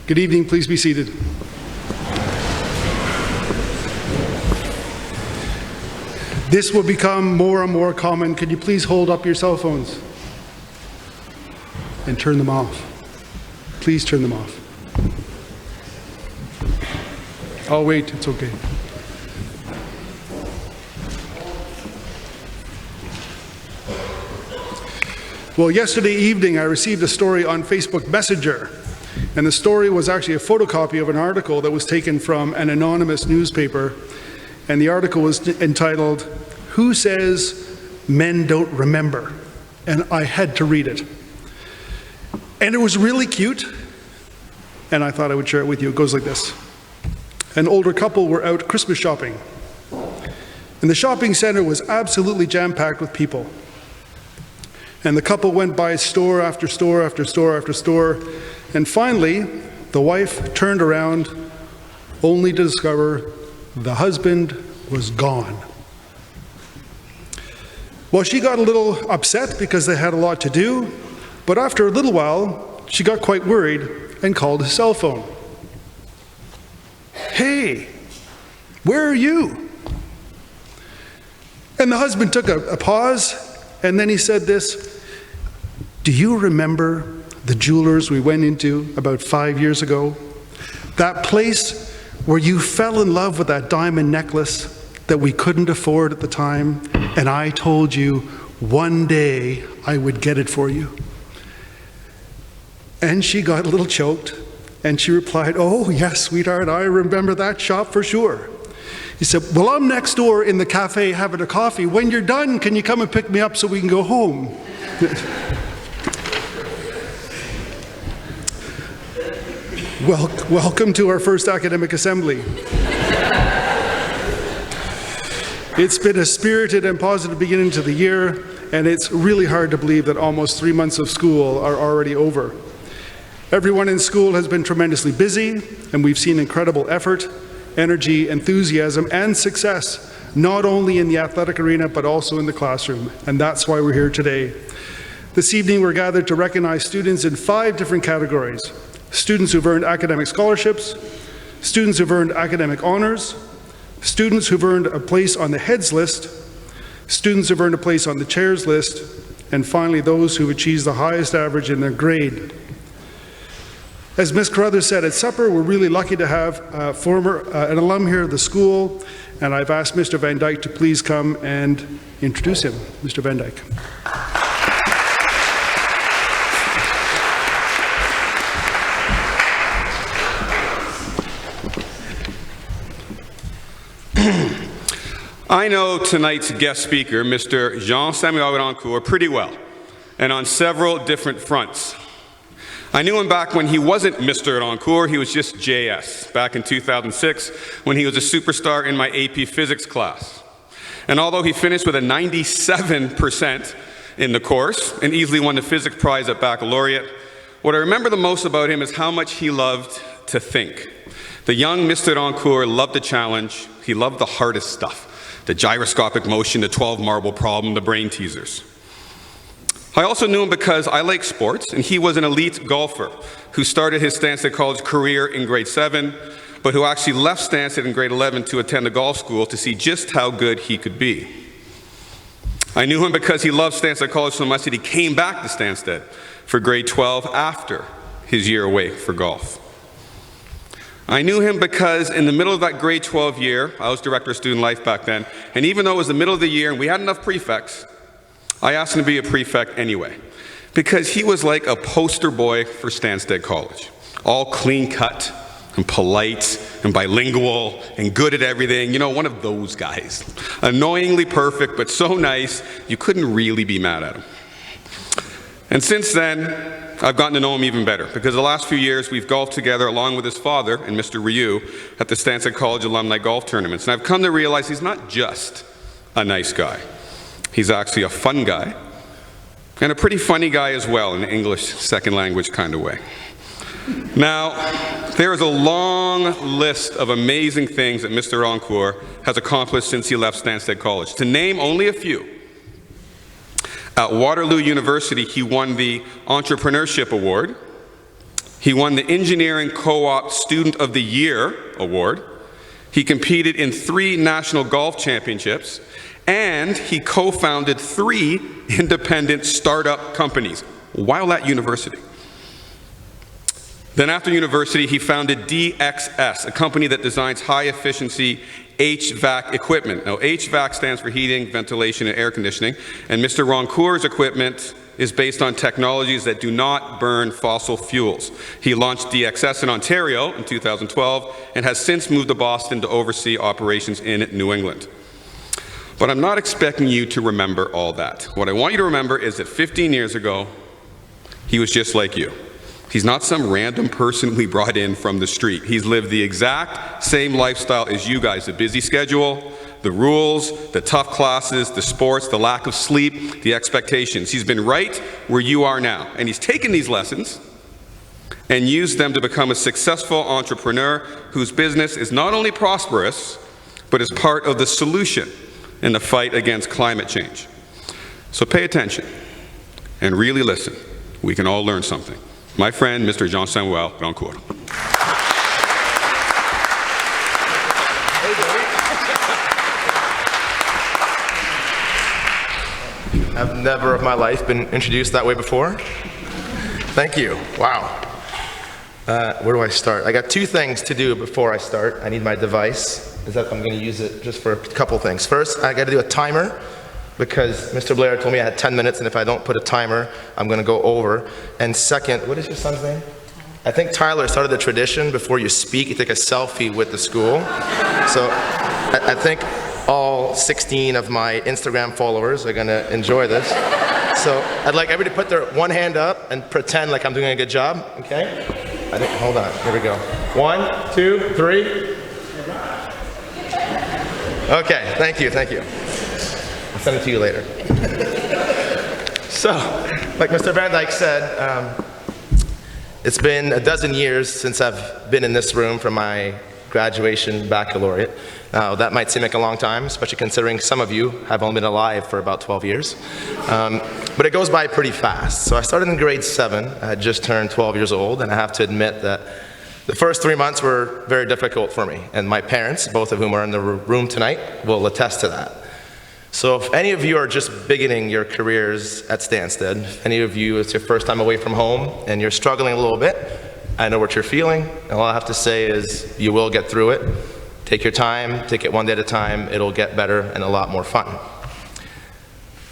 Good evening, please be seated. This will become more and more common. Could you please hold up your cell phones and turn them off? Please turn them off. I'll wait, it's okay. Well, yesterday evening I received a story on Facebook Messenger, and the story was actually a photocopy of an article that was taken from an anonymous newspaper, and the article was entitled, "Who Says Men Don't Remember?" And I had to read it. And it was really cute, and I thought I would share it with you. It goes like this. An older couple were out Christmas shopping, and the shopping center was absolutely jam-packed with people. And the couple went by store after store after store after store, and finally, the wife turned around only to discover the husband was gone. Well, she got a little upset because they had a lot to do, but after a little while, she got quite worried and called his cell phone. "Hey, where are you?" And the husband took a pause, and then he said this, "Do you remember the jewelers we went into about 5 years ago? That place where you fell in love with that diamond necklace that we couldn't afford at the time, and I told you one day I would get it for you?" And she got a little choked, and she replied, "Oh, yes, sweetheart, I remember that shop for sure." He said, "Well, I'm next door in the cafe having a coffee. When you're done, can you come and pick me up so we can go home?" Welcome to our first academic assembly. It's been a spirited and positive beginning to the year, and it's really hard to believe that almost 3 months of school are already over. Everyone in school has been tremendously busy, and we've seen incredible effort, energy, enthusiasm, and success, not only in the athletic arena, but also in the classroom, and that's why we're here today. This evening, we're gathered to recognize students in 5 different categories: students who've earned academic scholarships, students who've earned academic honors, students who've earned a place on the heads list, students who've earned a place on the chairs list, and finally, those who've achieved the highest average in their grade. As Ms. Carruthers said at supper, we're really lucky to have an alum here of the school, and I've asked Mr. Van Dyke to please come and introduce him. Mr. Van Dyke. I know tonight's guest speaker, Mr. Jean-Samuel Rancourt, pretty well, and on several different fronts. I knew him back when he wasn't Mr. Rancourt, he was just JS, back in 2006, when he was a superstar in my AP Physics class. And although he finished with a 97% in the course, and easily won the physics prize at baccalaureate, what I remember the most about him is how much he loved to think. The young Mr. Rancourt loved the challenge, he loved the hardest stuff. The gyroscopic motion, the 12 marble problem, the brain teasers. I also knew him because I like sports, and he was an elite golfer who started his Stanstead College career in grade 7, but who actually left Stanstead in grade 11 to attend a golf school to see just how good he could be. I knew him because he loved Stanstead College so much that he came back to Stanstead for grade 12 after his year away for golf. I knew him because in the middle of that grade 12 year, I was director of student life back then, and even though it was the middle of the year and we had enough prefects, I asked him to be a prefect anyway, because he was like a poster boy for Stanstead College. All clean cut and polite and bilingual and good at everything. You know, one of those guys. Annoyingly perfect, but so nice, you couldn't really be mad at him. And since then, I've gotten to know him even better, because the last few years we've golfed together along with his father and Mr. Ryu at the Stanstead College alumni golf tournaments. And I've come to realize he's not just a nice guy. He's actually a fun guy, and a pretty funny guy as well, in an English second language kind of way. Now, there is a long list of amazing things that Mr. Rancourt has accomplished since he left Stanstead College. To name only a few, at Waterloo University, he won the Entrepreneurship Award. He won the Engineering Co-op Student of the Year award. He competed in 3 national golf championships, and he co-founded 3 independent startup companies while at university. Then after university, he founded DXS, a company that designs high-efficiency HVAC equipment. Now, HVAC stands for heating, ventilation, and air conditioning, and Mr. Rancourt's equipment is based on technologies that do not burn fossil fuels. He launched DXS in Ontario in 2012 and has since moved to Boston to oversee operations in New England. But I'm not expecting you to remember all that. What I want you to remember is that 15 years ago, he was just like you. He's not some random person we brought in from the street. He's lived the exact same lifestyle as you guys, the busy schedule, the rules, the tough classes, the sports, the lack of sleep, the expectations. He's been right where you are now, and he's taken these lessons and used them to become a successful entrepreneur whose business is not only prosperous, but is part of the solution in the fight against climate change. So pay attention and really listen. We can all learn something. My friend, Mr. Jean-Samuel Rancourt. I've never in my life been introduced that way before. Thank you. Wow. Where do I start? I got 2 things to do before I start. I need my device. I'm going to use it just for a couple things. First, I got to do a timer, because Mr. Blair told me I had 10 minutes, and if I don't put a timer, I'm going to go over. And second, what is your son's name? I think Tyler started the tradition before you speak, you take a selfie with the school. So I think all 16 of my Instagram followers are going to enjoy this. So I'd like everybody to put their one hand up and pretend like I'm doing a good job, okay? Hold on, here we go. 1, 2, 3. Okay, thank you. I'll send it to you later. So, like Mr. Van Dyke said, it's been a dozen years since I've been in this room for my graduation baccalaureate. Now, that might seem like a long time, especially considering some of you have only been alive for about 12 years. But it goes by pretty fast. So I started in grade 7. I had just turned 12 years old, and I have to admit that the first 3 months were very difficult for me. And my parents, both of whom are in the room tonight, will attest to that. So if any of you are just beginning your careers at Stanstead, if any of you it's your first time away from home and you're struggling a little bit, I know what you're feeling, and all I have to say is you will get through it. Take your time, take it one day at a time, it'll get better and a lot more fun.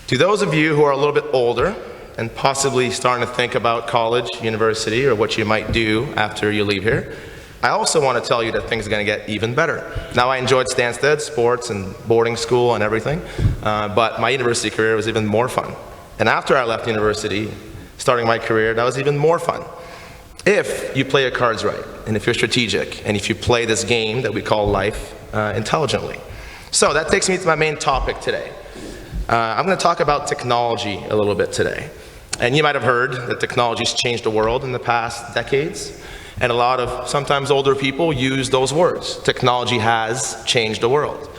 To those of you who are a little bit older and possibly starting to think about college, university, or what you might do after you leave here, I also want to tell you that things are going to get even better. Now, I enjoyed Stanstead, sports and boarding school and everything, but my university career was even more fun. And after I left university, starting my career, that was even more fun. If you play your cards right, and if you're strategic, and if you play this game that we call life intelligently. So that takes me to my main topic today. I'm going to talk about technology a little bit today. And you might have heard that technology's changed the world in the past decades. And a lot of sometimes older people use those words. Technology has changed the world.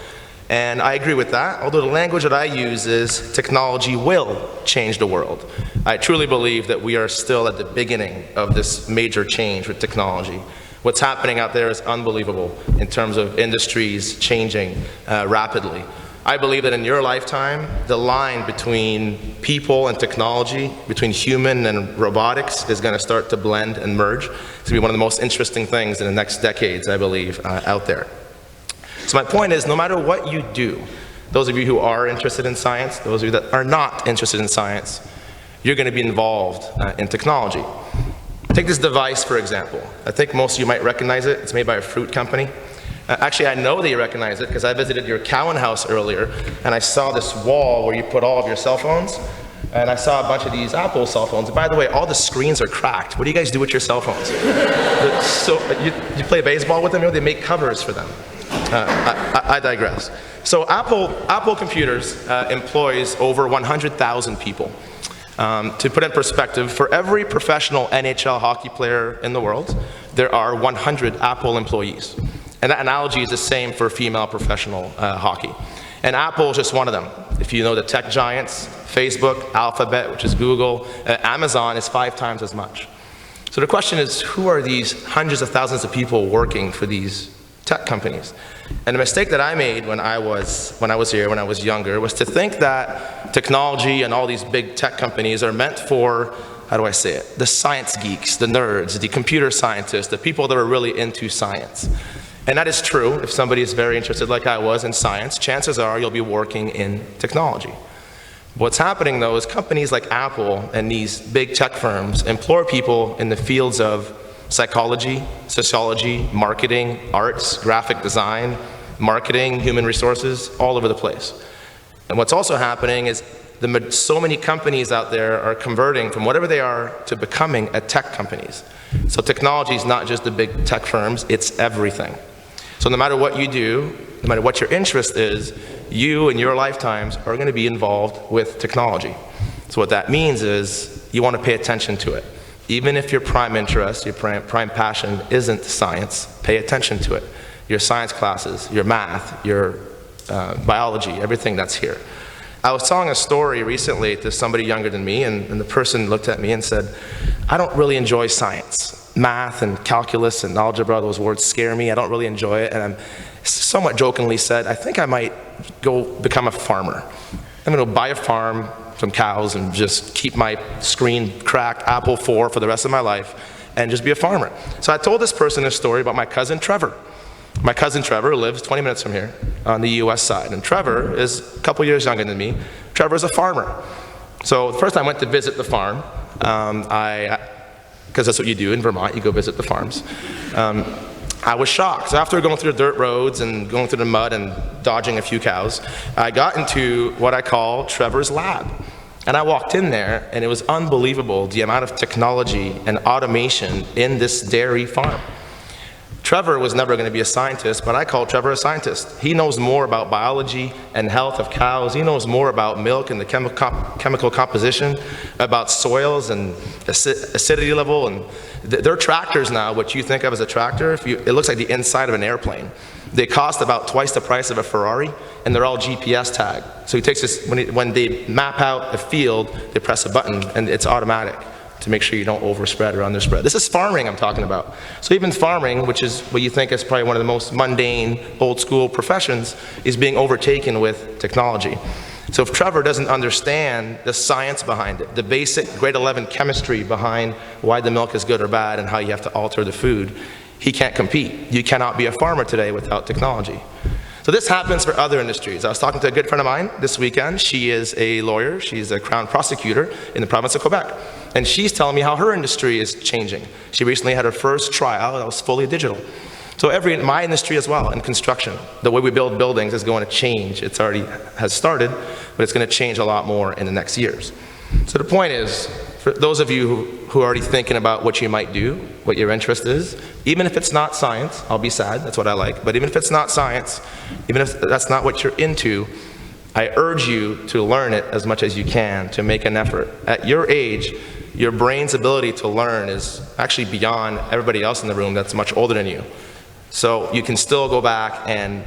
And I agree with that, although the language that I use is technology will change the world. I truly believe that we are still at the beginning of this major change with technology. What's happening out there is unbelievable in terms of industries changing rapidly. I believe that in your lifetime, the line between people and technology, between human and robotics, is going to start to blend and merge. It's going to be one of the most interesting things in the next decades, I believe, out there. So my point is, no matter what you do, those of you who are interested in science, those of you that are not interested in science, you're going to be involved in technology. Take this device, for example. I think most of you might recognize it. It's made by a fruit company. Actually, I know that you recognize it because I visited your Cowan house earlier, and I saw this wall where you put all of your cell phones, and I saw a bunch of these Apple cell phones. By the way, all the screens are cracked. What do you guys do with your cell phones? So you play baseball with them? You know, they make covers for them. I digress. So Apple Computers employs over 100,000 people. To put in perspective, for every professional NHL hockey player in the world, there are 100 Apple employees. And that analogy is the same for female professional hockey. And Apple is just one of them. If you know the tech giants, Facebook, Alphabet, which is Google, Amazon is 5 times as much. So the question is, who are these hundreds of thousands of people working for these tech companies? And the mistake that I made when I was younger, was to think that technology and all these big tech companies are meant for, how do I say it, the science geeks, the nerds, the computer scientists, the people that are really into science. And that is true. If somebody is very interested, like I was, in science, chances are you'll be working in technology. What's happening, though, is companies like Apple and these big tech firms employ people in the fields of psychology, sociology, marketing, arts, graphic design, marketing, human resources, all over the place. And what's also happening is so many companies out there are converting from whatever they are to becoming tech companies. So technology is not just the big tech firms, it's everything. So no matter what you do, no matter what your interest is, you in your lifetimes are going to be involved with technology. So what that means is you want to pay attention to it. Even if your prime interest, your prime passion isn't science, pay attention to it. Your science classes, your math, your biology, everything that's here. I was telling a story recently to somebody younger than me, and the person looked at me and said, I don't really enjoy science. Math and calculus and algebra, those words scare me. I don't really enjoy it. And I somewhat jokingly said, I think I might go become a farmer. I'm going to buy a farm, some cows, and just keep my screen cracked Apple IV for the rest of my life and just be a farmer. So I told this person a story about my cousin Trevor. My cousin Trevor lives 20 minutes from here on the US side, and Trevor is a couple years younger than me. Trevor's a farmer. So the first time I went to visit the farm, because that's what you do in Vermont, you go visit the farms. I was shocked. So after going through the dirt roads and going through the mud and dodging a few cows, I got into what I call Trevor's lab. And I walked in there, and it was unbelievable the amount of technology and automation in this dairy farm. Trevor was never going to be a scientist, but I call Trevor a scientist. He knows more about biology and health of cows. He knows more about milk and the chemical composition, about soils and acidity level. And their tractors now, what you think of as a tractor, it looks like the inside of an airplane. They cost about twice the price of a Ferrari, and they're all GPS tagged. So he takes this, when they map out a field, they press a button, and it's automatic to make sure you don't overspread or underspread. This is farming I'm talking about. So even farming, which is what you think is probably one of the most mundane, old school professions, is being overtaken with technology. So if Trevor doesn't understand the science behind it, the basic grade 11 chemistry behind why the milk is good or bad and how you have to alter the food, he can't compete. You cannot be a farmer today without technology. So this happens for other industries. I was talking to a good friend of mine this weekend. She is a lawyer. She's a crown prosecutor in the province of Quebec. And she's telling me how her industry is changing. She recently had her first trial that was fully digital. So my industry as well, in construction, the way we build buildings is going to change. It's already has started, but it's going to change a lot more in the next years. So the point is, for those of you who are already thinking about what you might do, what your interest is, even if it's not science, I'll be sad, that's what I like, but even if it's not science, even if that's not what you're into, I urge you to learn it as much as you can, to make an effort. At your age, your brain's ability to learn is actually beyond everybody else in the room that's much older than you. So you can still go back and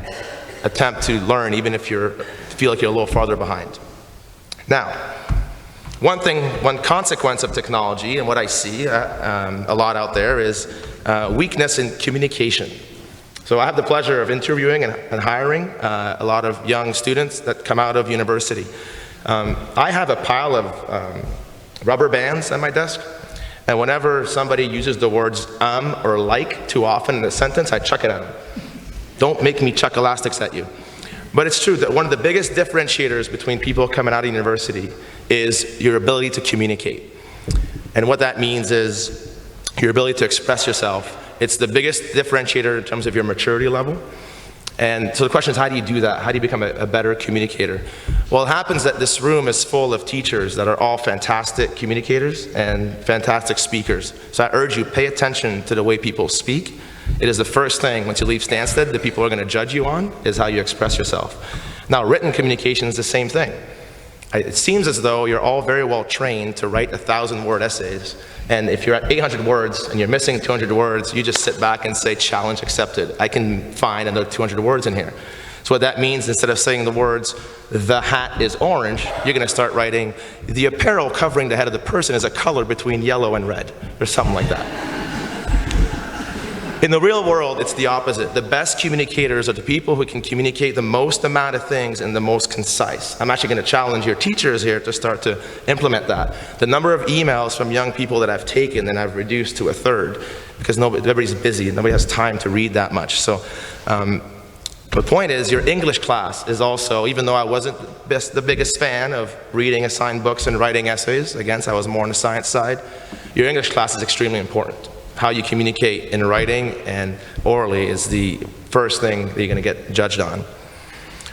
attempt to learn, even if you feel like you're a little farther behind. Now, one consequence of technology, and what I see a lot out there, is weakness in communication. So I have the pleasure of interviewing and hiring a lot of young students that come out of university. I have a pile of rubber bands at my desk, and whenever somebody uses the words or like too often in a sentence, I chuck it at them. Don't make me chuck elastics at you. But it's true that one of the biggest differentiators between people coming out of university is your ability to communicate. And what that means is your ability to express yourself. It's the biggest differentiator in terms of your maturity level. And so the question is, how do you do that? How do you become a better communicator? Well, it happens that this room is full of teachers that are all fantastic communicators and fantastic speakers. So I urge you, pay attention to the way people speak. It is the first thing, once you leave Stanstead, that people are going to judge you on, is how you express yourself. Now, written communication is the same thing. It seems as though you're all very well trained to write 1,000-word essays, and if you're at 800 words and you're missing 200 words, you just sit back and say, challenge accepted. I can find another 200 words in here. So So what that means, instead of saying the words, "the hat is orange," you're going to start writing, "the apparel covering the head of the person is a color between yellow and red," or something like that. In the real world, it's the opposite. The best communicators are the people who can communicate the most amount of things and the most concise. I'm actually going to challenge your teachers here to start to implement that. The number of emails from young people that I've taken and I've reduced to a third, because everybody's busy and nobody has time to read that much. So the point is, your English class is also, even though I wasn't the biggest fan of reading assigned books and writing essays, again, I was more on the science side, your English class is extremely important. How you communicate in writing and orally is the first thing that you're going to get judged on.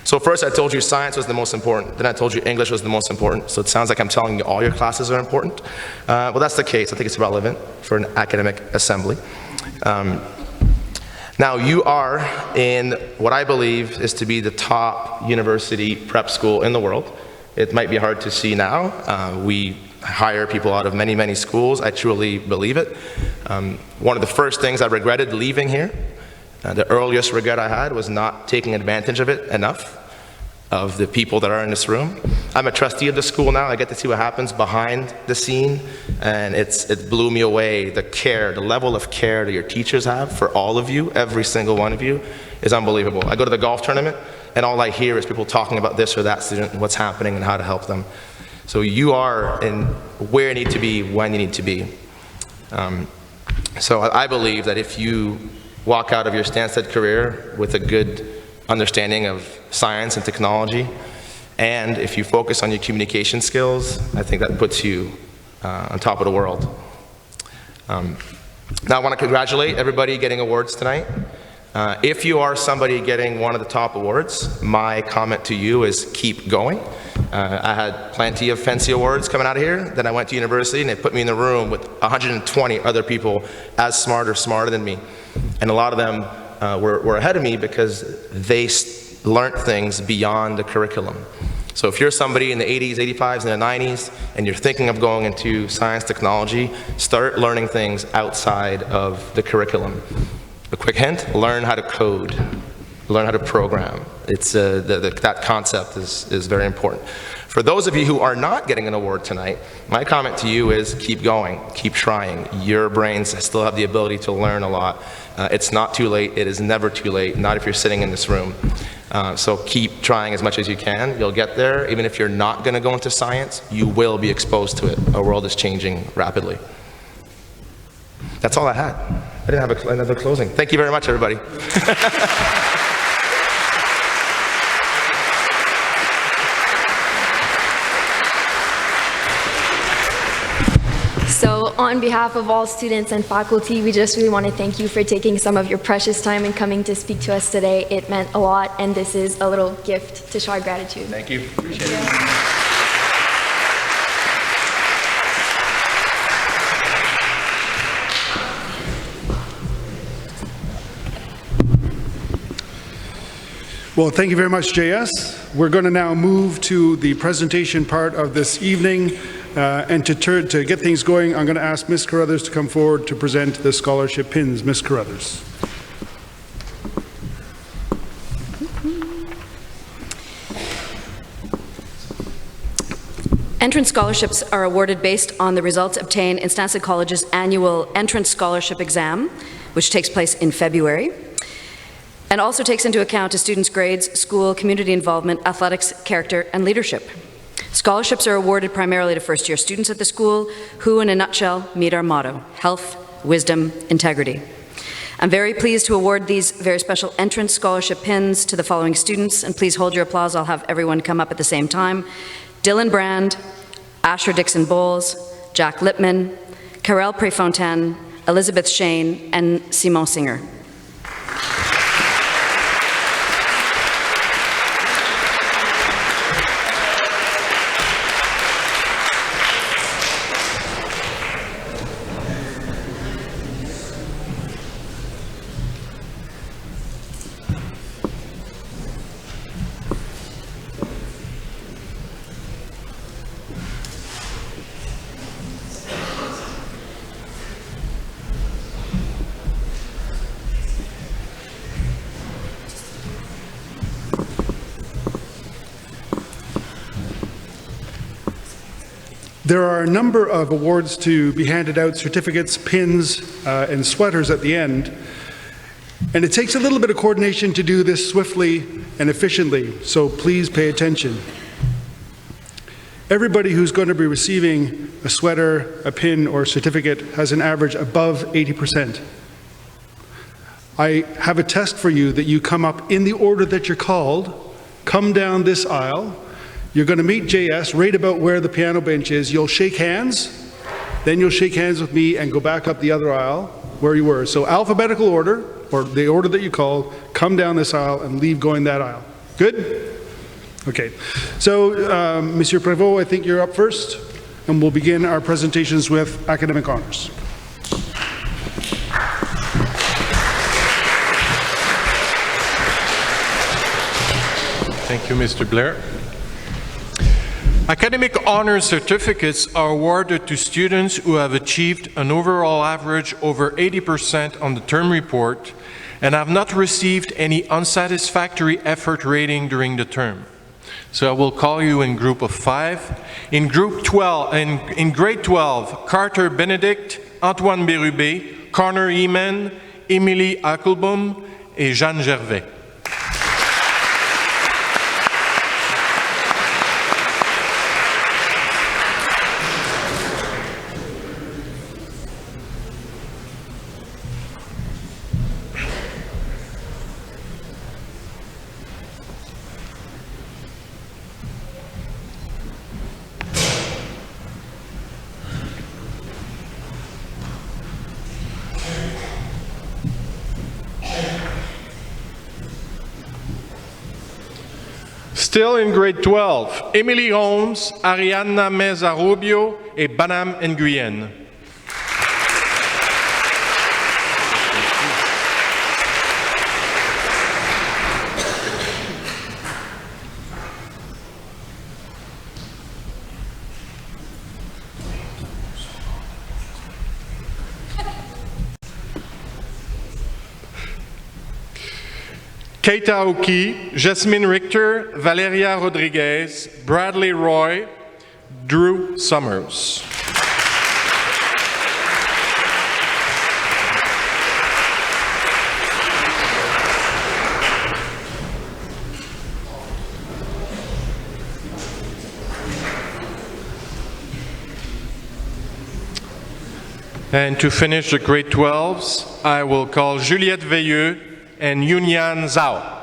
So first I told you science was the most important, then I told you English was the most important, so it sounds like I'm telling you all your classes are important. Well, that's the case. I think it's relevant for an academic assembly. Now you are in what I believe is to be the top university prep school in the world. It might be hard to see now. We hire people out of many, many schools. I truly believe it. One of the first things I regretted leaving here, the earliest regret I had, was not taking advantage of it enough, of the people that are in this room. I'm a trustee of the school now. I get to see what happens behind the scene, and it blew me away. The care, the level of care that your teachers have for all of you, every single one of you, is unbelievable. I go to the golf tournament, and all I hear is people talking about this or that student and what's happening and how to help them. So you are in where you need to be, when you need to be. So I believe that if you walk out of your Stanstead career with a good understanding of science and technology, and if you focus on your communication skills, I think that puts you on top of the world. Now I want to congratulate everybody getting awards tonight. If you are somebody getting one of the top awards, my comment to you is keep going. I had plenty of fancy awards coming out of here. Then I went to university and they put me in the room with 120 other people as smart or smarter than me. And a lot of them were ahead of me because they learned things beyond the curriculum. So if you're somebody in the 80s, 85s, and the 90s, and you're thinking of going into science technology, start learning things outside of the curriculum. A quick hint, learn how to code, learn how to program. It's, that concept is very important. For those of you who are not getting an award tonight, my comment to you is keep going, keep trying. Your brains still have the ability to learn a lot. It's not too late, it is never too late, not if you're sitting in this room. So keep trying as much as you can. You'll get there. Even if you're not going to go into science, you will be exposed to it. Our world is changing rapidly. That's all I had. I didn't have another closing. Thank you very much, everybody. So on behalf of all students and faculty, we just really want to thank you for taking some of your precious time and coming to speak to us today. It meant a lot, and this is a little gift to show our gratitude. Thank you. Appreciate it. Well, thank you very much, JS. We're going to now move to the presentation part of this evening. And to get things going, I'm going to ask Ms. Carruthers to come forward to present the scholarship pins. Ms. Carruthers. Entrance scholarships are awarded based on the results obtained in Stanstead College's annual entrance scholarship exam, which takes place in February, and also takes into account a student's grades, school, community involvement, athletics, character, and leadership. Scholarships are awarded primarily to first-year students at the school who, in a nutshell, meet our motto: health, wisdom, integrity. I'm very pleased to award these very special entrance scholarship pins to the following students, and please hold your applause. I'll have everyone come up at the same time. Dylan Brand, Asher Dixon Bowles, Jack Lipman, Karel Prefontaine, Elizabeth Shane, and Simon Singer. There are a number of awards to be handed out, certificates, pins, and sweaters at the end. And it takes a little bit of coordination to do this swiftly and efficiently, so please pay attention. Everybody who's going to be receiving a sweater, a pin, or a certificate has an average above 80%. I have a test for you that you come up in the order that you're called, come down this aisle. You're going to meet JS right about where the piano bench is. You'll shake hands, then you'll shake hands with me and go back up the other aisle where you were. So alphabetical order, or the order that you called, come down this aisle and leave going that aisle. Good? Okay. So, Monsieur Prévost, I think you're up first, and we'll begin our presentations with academic honors. Thank you, Mr. Blair. Academic honor certificates are awarded to students who have achieved an overall average over 80% on the term report and have not received any unsatisfactory effort rating during the term. So I will call you in group of 5. In grade 12, Carter Benedict, Antoine Bérubé, Connor Eman, Émilie Ackelbaum et Jeanne Gervais. Still in grade 12, Emily Holmes, Arianna Meza-Rubio et Banam Nguyen. Kate Aoki, Jasmine Richter, Valeria Rodriguez, Bradley Roy, Drew Summers. And to finish the grade 12s, I will call Juliette Veilleux and Yunyan Zhao.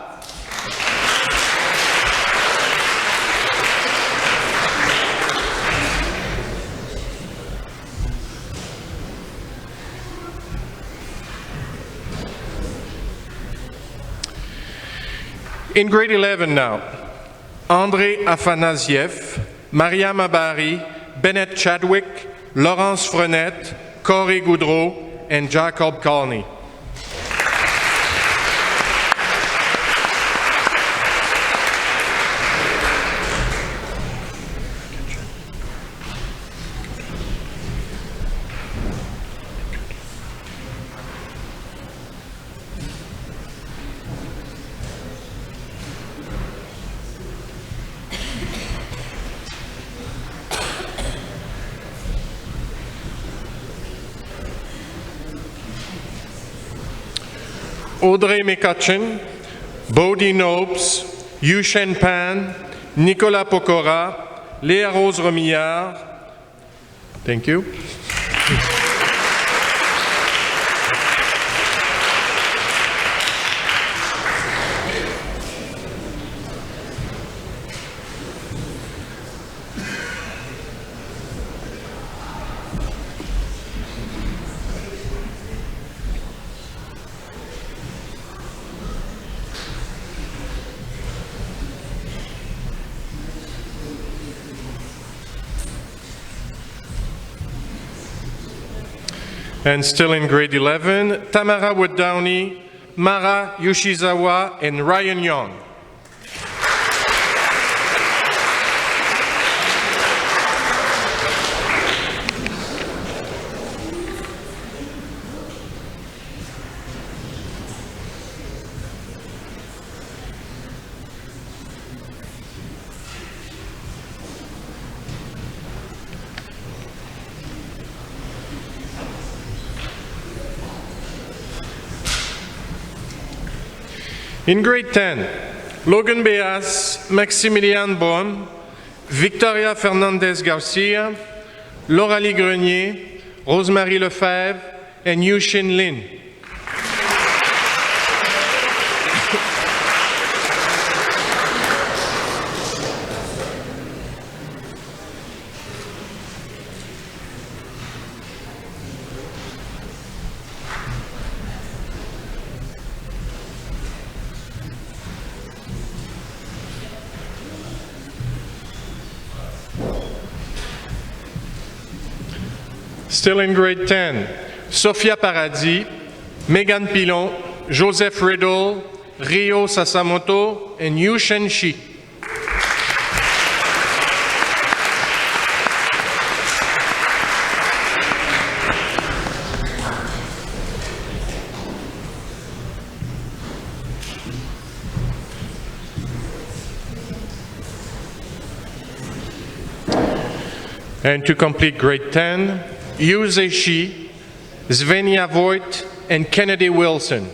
In grade 11 now, André Afanasiev, Mariam Abari, Bennett Chadwick, Laurence Frenette, Corey Goudreau, and Jacob Colney. Audrey Mekachin, Bodhi Nopes, Yushen Pan, Nicolas Pokora, Léa Rose Remillard. Thank you. And still in grade 11, Tamara Wood-Downey, Mara Yoshizawa, and Ryan Young. In grade 10, Logan Beas, Maximilian Baum, Victoria Fernandez Garcia, Lauralie Grenier, Rosemary Lefebvre, and Yushin Lin. Still in grade 10, Sophia Paradis, Megan Pilon, Joseph Riddle, Rio Sasamoto, and Yu Shen-shi. And to complete grade 10, Yu Zeishi, Svenja Voigt, and Kennedy Wilson.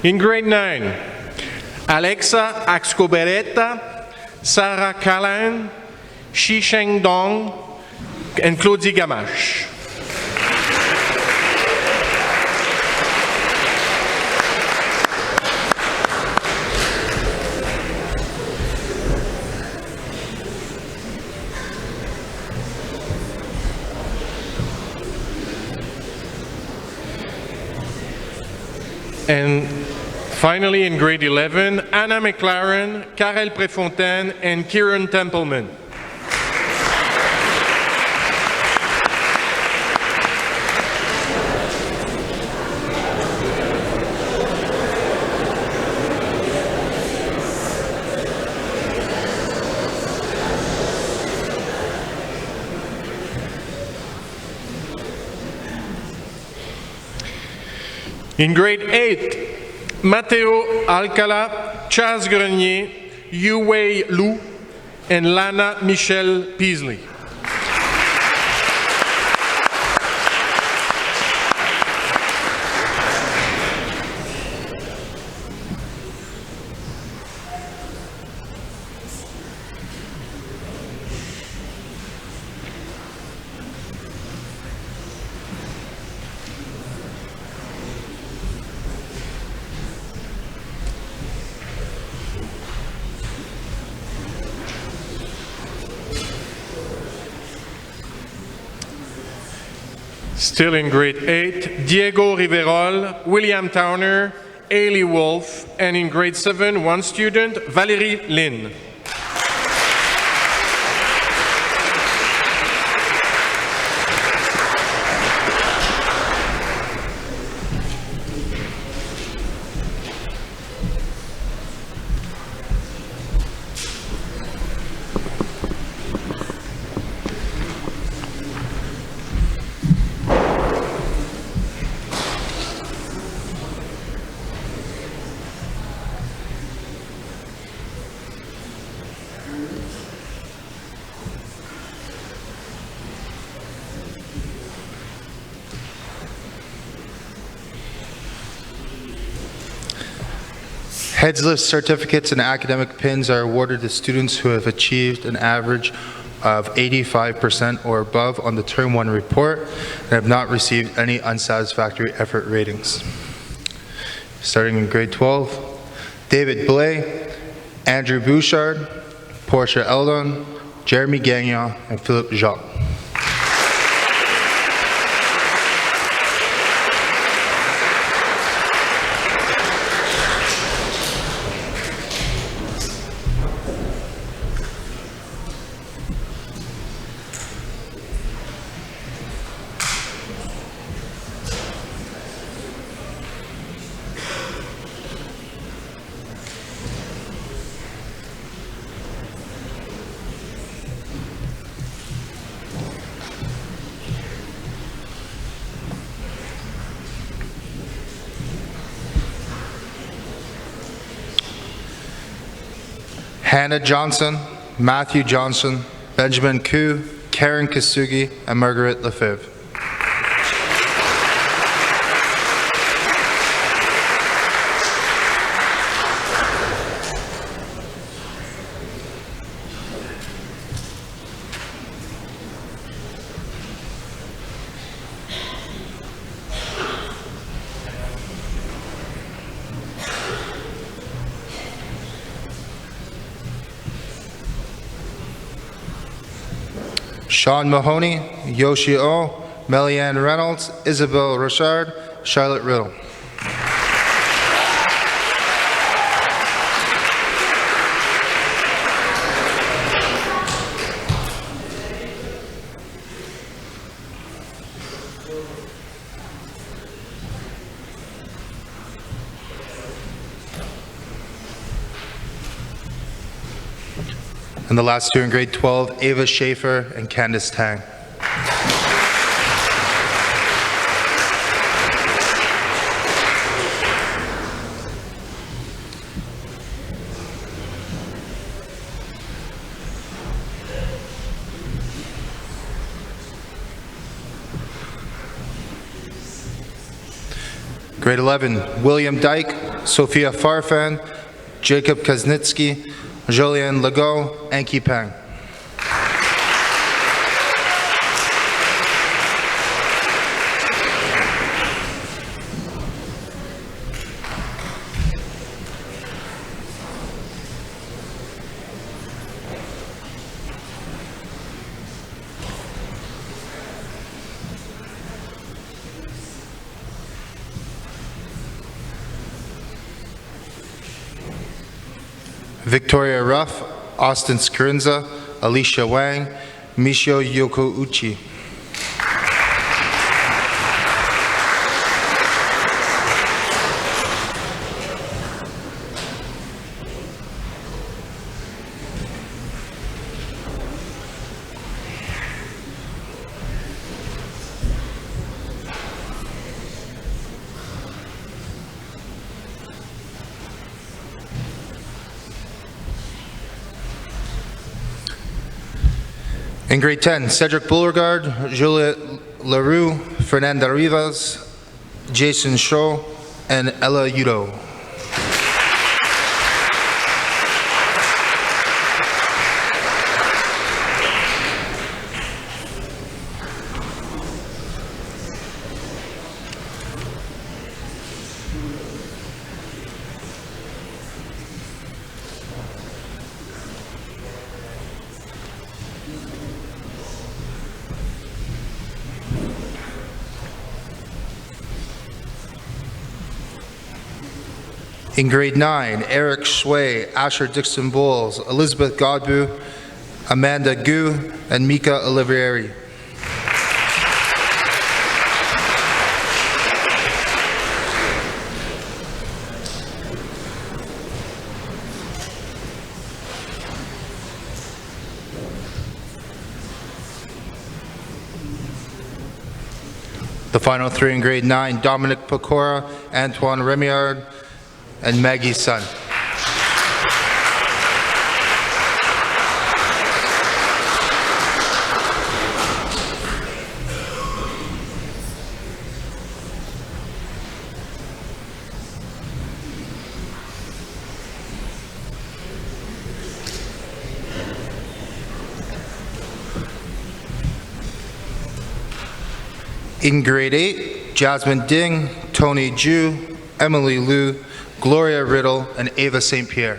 In grade 9, Alexa Axcoberetta, Sarah Callahan, Shisheng Dong, and Claudie Gamache. And finally, in grade 11, Anna McLaren, Karel Prefontaine, and Kieran Templeman. In grade 8, Matteo Alcala, Chaz Grenier, Yu Wei Lu, and Lana Michelle Peasley. Still in grade 8, Diego Riverol, William Towner, Ailey Wolf, and in grade 7, one student, Valérie Lin. Heads List certificates and academic pins are awarded to students who have achieved an average of 85% or above on the Term 1 report and have not received any unsatisfactory effort ratings. Starting in grade 12, David Blais, Andrew Bouchard, Portia Eldon, Jeremy Gagnon, and Philip Jacques. Hannah Johnson, Matthew Johnson, Benjamin Koo, Karen Kasugi, and Margaret Lefebvre. Sean Mahoney, Yoshi O, Melianne Reynolds, Isabel Richard, Charlotte Riddle. And the last two in grade 12, Ava Schaefer and Candace Tang. Grade 11, William Dyke, Sophia Farfan, Jacob Kaznitsky, Jolien Legault, Anki Pang. Victoria Ruff, Austin Skrinza, Alicia Wang, Michio Yokouchi. In grade 10, Cedric Beauregard, Juliette Leroux, Fernanda Rivas, Jason Shaw, and Ella Udo. In grade 9, Eric Schway, Asher Dixon Bowles, Elizabeth Godbout, Amanda Gu, and Mika Olivieri. The final three in grade 9, Dominic Pecora, Antoine Remiard, and Maggie Sun. In grade 8, Jasmine Ding, Tony Ju, Emily Liu, Gloria Riddle, and Ava St. Pierre.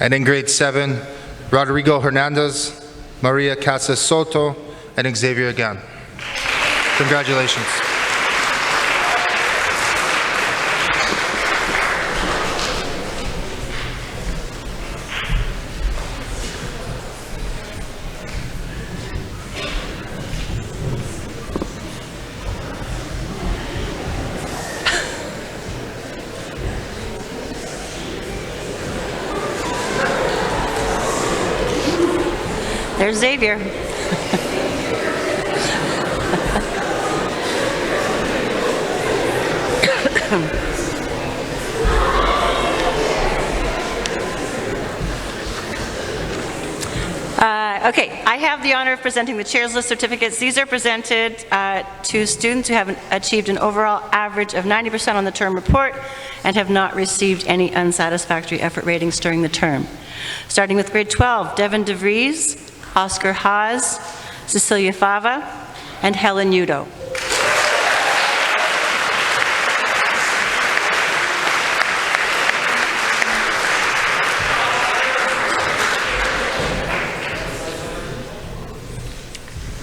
And in grade 7, Rodrigo Hernandez, Maria Casas Soto, and Xavier again. Congratulations. There's Xavier. Okay, I have the honor of presenting the Chair's List certificates. These are presented to students who have achieved an overall average of 90% on the term report and have not received any unsatisfactory effort ratings during the term. Starting with grade 12, Devin DeVries, Oscar Haas, Cecilia Fava, and Helen Udo.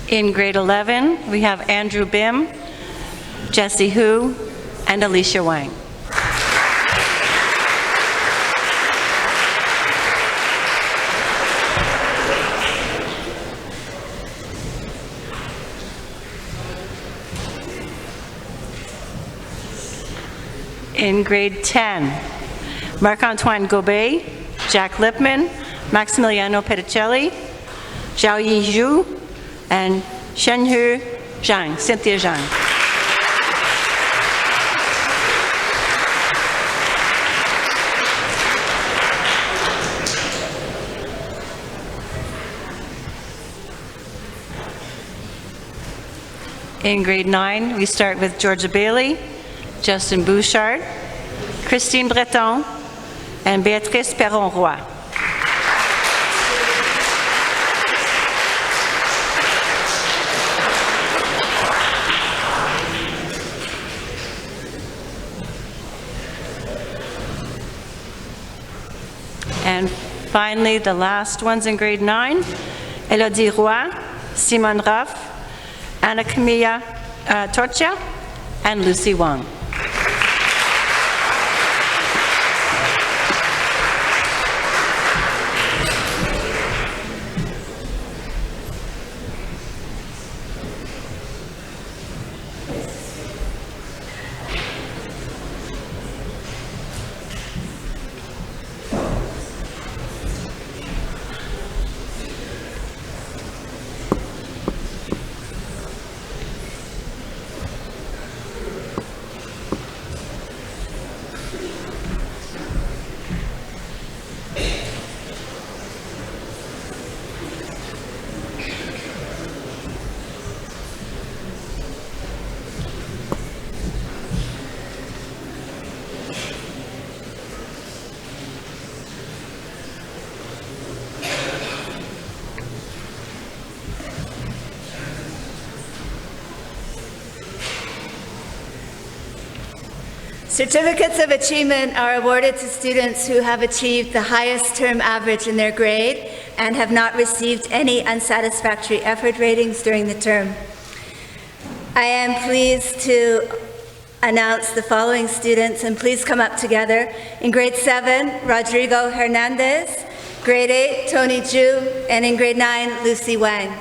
In grade 11, we have Andrew Bim, Jesse Hu, and Alicia Wang. In grade 10, Marc-Antoine Gobet, Jack Lipman, Maximiliano Petticelli, Zhao Yi Zhu, and Shenhu Zhang, Cynthia Zhang. In grade 9, we start with Georgia Bailey, Justin Bouchard, Christine Breton, and Béatrice Perron-Roy. And finally, the last ones in grade 9, Elodie Roy, Simone Ruff, Anna Camilla Torcia, and Lucy Wang. Certificates of achievement are awarded to students who have achieved the highest term average in their grade and have not received any unsatisfactory effort ratings during the term. I am pleased to announce the following students, and please come up together. In grade 7, Rodrigo Hernandez, grade 8, Tony Ju, and in grade 9, Lucy Wang.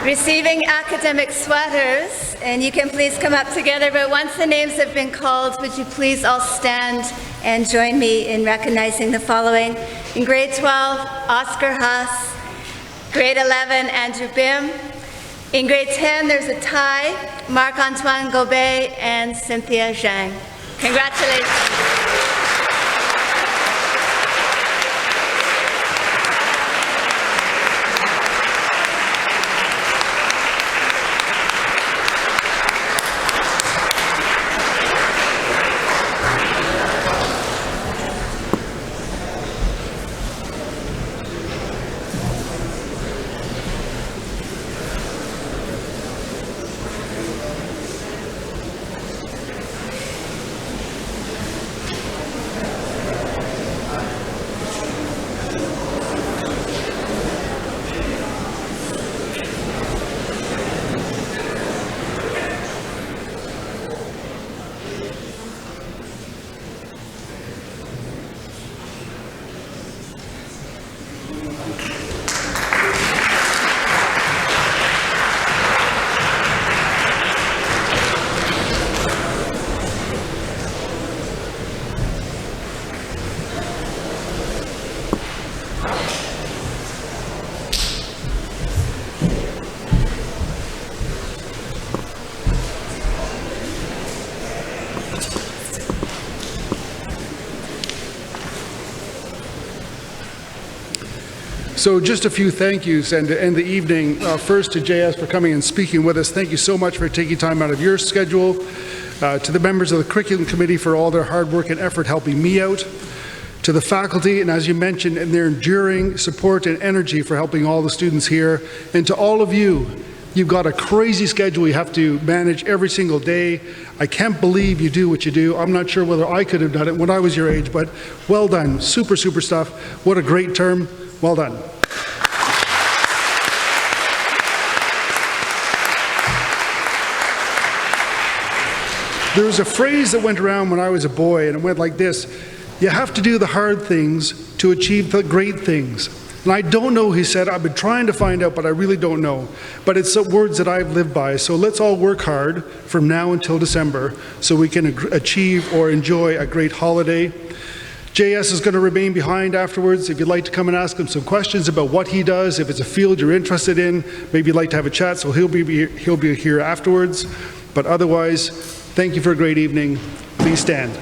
Receiving academic sweaters, and you can please come up together, but once the names have been called, would you please all stand and join me in recognizing the following. In grade 12, Oscar Haas, Grade 11, Andrew Bim. In grade 10, there's a tie, Marc-Antoine Gobet and Cynthia Zhang. Congratulations. So just a few thank yous, and to end the evening, first to JS for coming and speaking with us. Thank you so much for taking time out of your schedule. To the members of the Curriculum Committee for all their hard work and effort helping me out. To the faculty, and as you mentioned, and their enduring support and energy for helping all the students here. And to all of you, you've got a crazy schedule you have to manage every single day. I can't believe you do what you do. I'm not sure whether I could have done it when I was your age, but well done. Super, super stuff. What a great term. Well done. There was a phrase that went around when I was a boy, and it went like this: you have to do the hard things to achieve the great things. And I don't know who said it. I've been trying to find out, but I really don't know. But it's words that I've lived by. So let's all work hard from now until December so we can achieve or enjoy a great holiday. JS is going to remain behind afterwards. If you'd like to come and ask him some questions about what he does, if it's a field you're interested in, maybe you'd like to have a chat, so he'll be here afterwards. But otherwise, thank you for a great evening. Please stand.